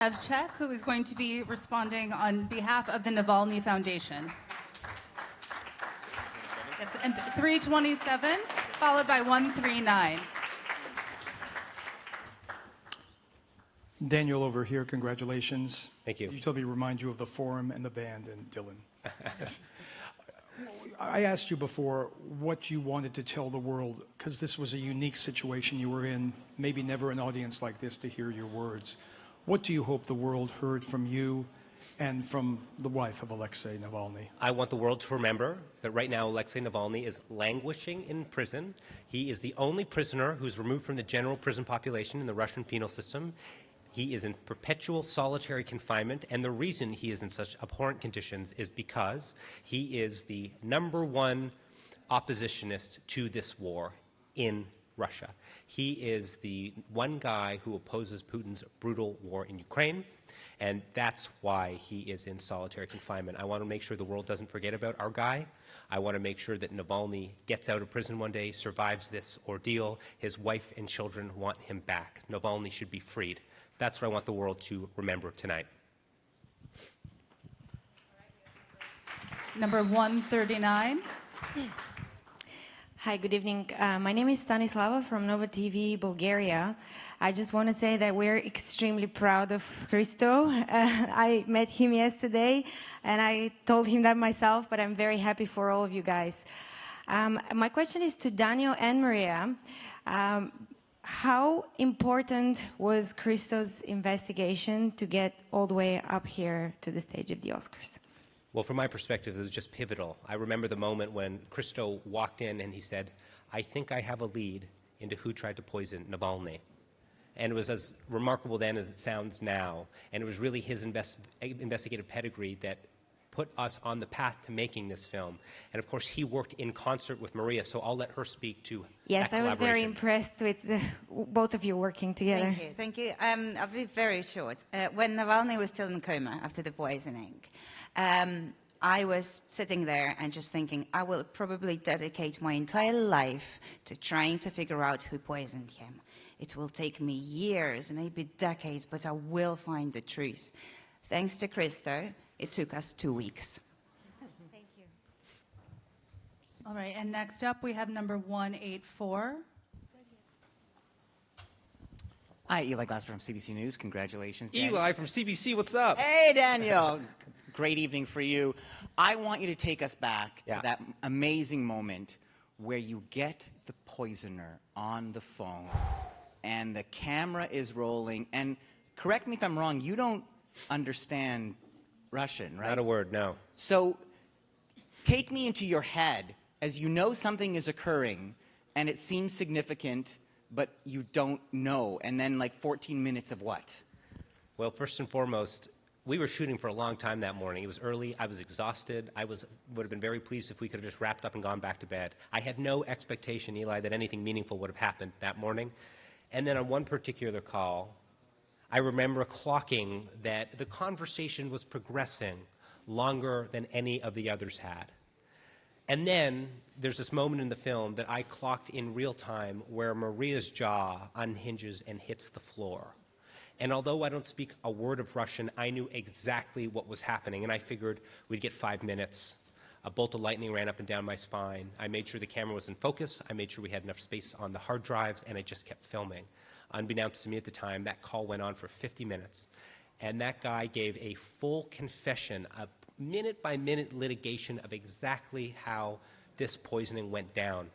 Evchek, who is going to be responding on behalf of the Navalny Foundation. Yes, and 327, followed by 139. Daniel over here, congratulations. Thank you. You told me to remind you of the forum and the band and Dylan. Yes. I asked you before what you wanted to tell the world, because this was a unique situation you were in, maybe never an audience like this to hear your words. What do you hope the world heard from you and from the wife of Alexei Navalny? I want the world to remember that right now Alexei Navalny is languishing in prison. He is the only prisoner who's removed from the general prison population in the Russian penal system. He is in perpetual solitary confinement, and the reason he is in such abhorrent conditions is because he is the #1 oppositionist to this war in Russia. He is the one guy who opposes Putin's brutal war in Ukraine, and that's why he is in solitary confinement. I want to make sure the world doesn't forget about our guy. I want to make sure that Navalny gets out of prison one day, survives this ordeal. His wife and children want him back. Navalny should be freed. That's what I want the world to remember tonight. Number 139. Hi, good evening. My name is Stanislava from Nova TV, Bulgaria. I just want to say that we're extremely proud of Christo. I met him yesterday, and I told him that myself, but I'm very happy for all of you guys. My question is to Daniel and Maria. How important was Christo's investigation to get all the way up here to the stage of the Oscars? Well, from my perspective, it was just pivotal. I remember the moment when Christo walked in and he said, "I think I have a lead into who tried to poison Navalny." And it was as remarkable then as it sounds now. And it was really his investigative pedigree that put us on the path to making this film. And of course, he worked in concert with Maria, so I'll let her speak to yes, that I was very impressed with both of you working together. Thank you. I'll be very short. When Navalny was still in coma after the poisoning, I was sitting there and just thinking, I will probably dedicate my entire life to trying to figure out who poisoned him. It will take me years, maybe decades, but I will find the truth. Thanks to Christo, it took us 2 weeks. Thank you. All right, and next up we have number 184. Hi, Eli Glasper from CBC News. Congratulations, Daniel. Eli from CBC, what's up? Hey, Daniel. Great evening for you. I want you to take us back to that amazing moment where you get the poisoner on the phone and the camera is rolling. And correct me if I'm wrong, you don't understand Russian, right? Not a word, no. So take me into your head as you know something is occurring and it seems significant, but you don't know. And then like 14 minutes of what? Well, first and foremost, we were shooting for a long time that morning. It was early. I was exhausted. I would have been very pleased if we could have just wrapped up and gone back to bed. I had no expectation, Eli, that anything meaningful would have happened that morning. And then on one particular call, I remember clocking that the conversation was progressing longer than any of the others had. And then there's this moment in the film that I clocked in real time where Maria's jaw unhinges and hits the floor. And although I don't speak a word of Russian, I knew exactly what was happening, and I figured we'd get 5 minutes. A bolt of lightning ran up and down my spine. I made sure the camera was in focus. I made sure we had enough space on the hard drives, and I just kept filming. Unbeknownst to me at the time, that call went on for 50 minutes. And that guy gave a full confession, a minute-by-minute litigation of exactly how this poisoning went down.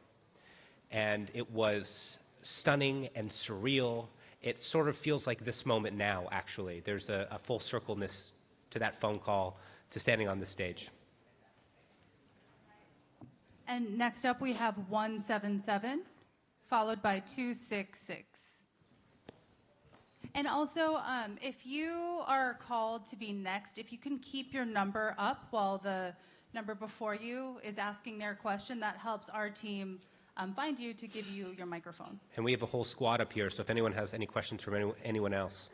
And it was stunning and surreal. It sort of feels like this moment now, actually. There's a full circleness to that phone call, to standing on the stage. And next up we have 177, followed by 266. And also, if you are called to be next, if you can keep your number up while the number before you is asking their question, that helps our team find you to give you your microphone. And we have a whole squad up here, so if anyone has any questions from anyone else.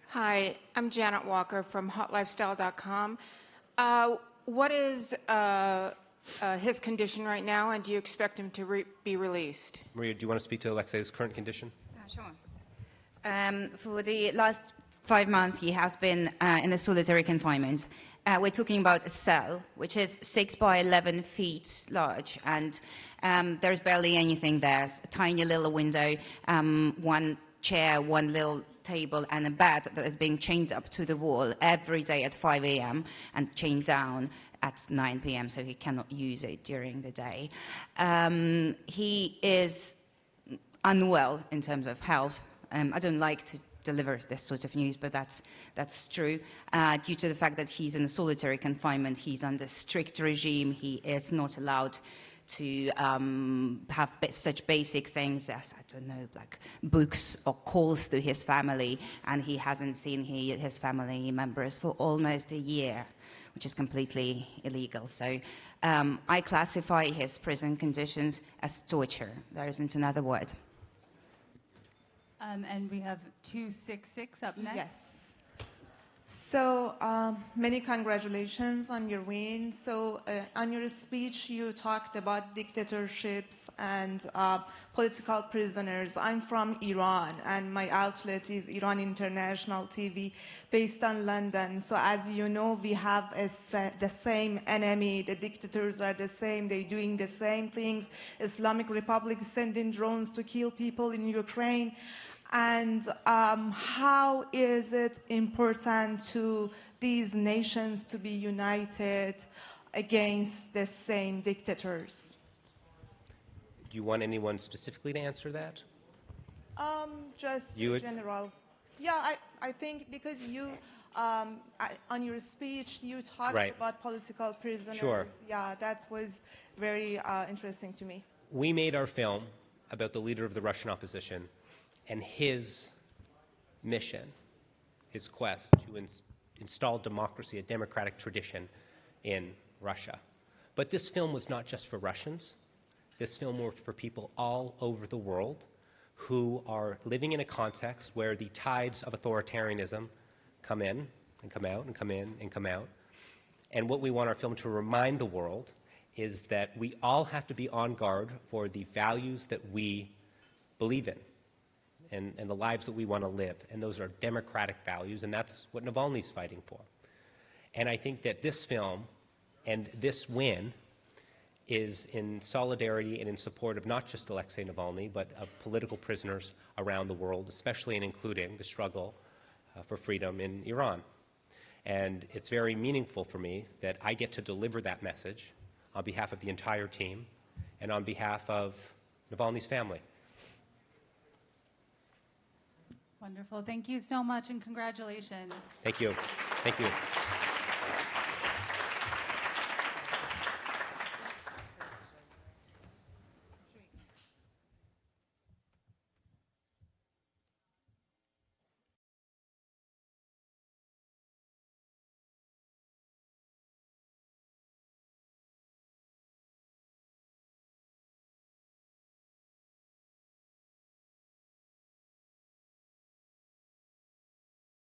Hi, I'm Janet Walker from hotlifestyle.com. What is his condition right now, and do you expect him to be released? Maria, do you want to speak to Alexei's current condition? Sure. For the last 5 months he has been in a solitary confinement. We're talking about a cell which is 6 by 11 feet large, and there's barely anything there. It's a tiny little window, one chair, one little table, and a bed that is being chained up to the wall every day at 5 a.m. and chained down at 9 p.m. so he cannot use it during the day. He is unwell in terms of health. I don't like to deliver this sort of news, but that's true. Due to the fact that he's in solitary confinement, he's under strict regime. He is not allowed to have such basic things as, I don't know, like books or calls to his family, and he hasn't seen his family members for almost a year, which is completely illegal. So I classify his prison conditions as torture. There isn't another word. And we have 266 up next. Yes. So many congratulations on your win. So on your speech, you talked about dictatorships and political prisoners. I'm from Iran, and my outlet is Iran International TV, based on London. So as you know, we have the same enemy. The dictators are the same. They're doing the same things. Islamic Republic sending drones to kill people in Ukraine. And how is it important to these nations to be united against the same dictators? Do you want anyone specifically to answer that? Just in general. Yeah, I think because you, on your speech, you talked about political prisoners. Sure. Yeah, that was very interesting to me. We made our film about the leader of the Russian opposition and his mission, his quest to install democracy, a democratic tradition in Russia. But this film was not just for Russians. This film was for people all over the world who are living in a context where the tides of authoritarianism come in and come out and come in and come out. And what we want our film to remind the world is that we all have to be on guard for the values that we believe in. And the lives that we want to live. And those are democratic values, and that's what Navalny's fighting for. And I think that this film and this win is in solidarity and in support of not just Alexei Navalny, but of political prisoners around the world, especially and including the struggle for freedom in Iran. And it's very meaningful for me that I get to deliver that message on behalf of the entire team and on behalf of Navalny's family. Wonderful. Thank you so much, and congratulations. Thank you. Thank you.